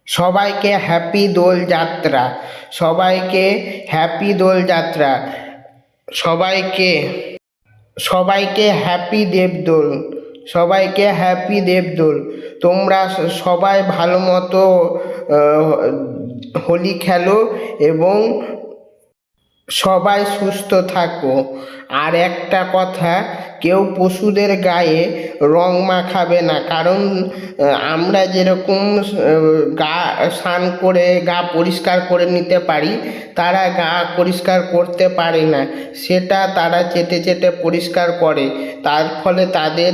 সবাইকে হ্যাপি দোলযাত্রা। সবাইকে হ্যাপি দোলযাত্রা। সবাইকে সবাইকে হ্যাপি দেবদোল। সবাইকে হ্যাপি দেবদোল। তোমরা সবাই ভালো মতো হোলি খেলো এবং সবাই সুস্থ থাকো। আর একটা কথা, কেউ পশুদের গায়ে রং মাখাবে না, কারণ আমরা যেরকম গা স্নান করে গা পরিষ্কার করে নিতে পারি, তারা গা পরিষ্কার করতে পারে না। সেটা তারা চেটে চেটে পরিষ্কার করে, তার ফলে তাদের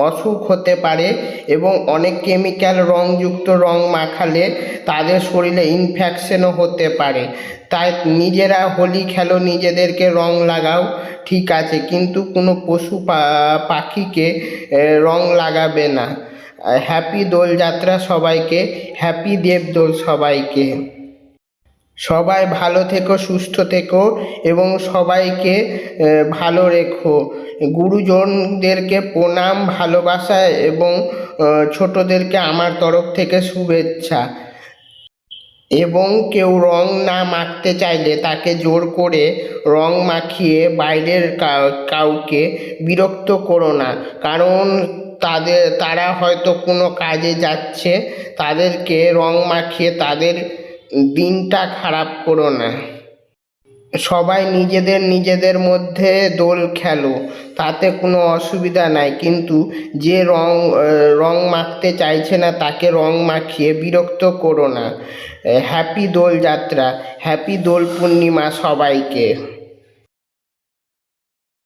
অসুখ হতে পারে এবং অনেক কেমিক্যাল রঙযুক্ত রং মাখালে তাদের শরীরে ইনফেকশনও হতে পারে। তাই নিজেরা হোলি খেলো, নিজেদেরকে রং লাগাও, ঠিক আছে, কিন্তু কোনো পশু পাখিকে রং লাগাবে না। হ্যাপি দোলযাত্রা সবাইকে, হ্যাপি দেবদোল সবাইকে। সবাই ভালো থেকো, সুস্থ থেকো এবং সবাইকে ভালো রেখো। গুরুজনদেরকে প্রণাম, ভালোবাসা এবং ছোটদেরকে আমার তরফ থেকে শুভেচ্ছা। এবং কেউ রং না মাখতে চাইলে তাকে জোর করে রং মাখিয়ে বাইরের কাউকে বিরক্ত করো না, কারণ তারা হয়তো কোনো কাজে যাচ্ছে, তাদেরকে রং মাখিয়ে তাদের দিনটা খারাপ করো না। সবাই নিজেদের নিজেদের মধ্যে দোল খেলো, তাতে কোনো অসুবিধা নাই, কিন্তু যে রং মাখতে চাইছে না তাকে রং মাখিয়ে বিরক্ত করো না। হ্যাপি দোলযাত্রা, হ্যাপি দোল পূর্ণিমা সবাইকে।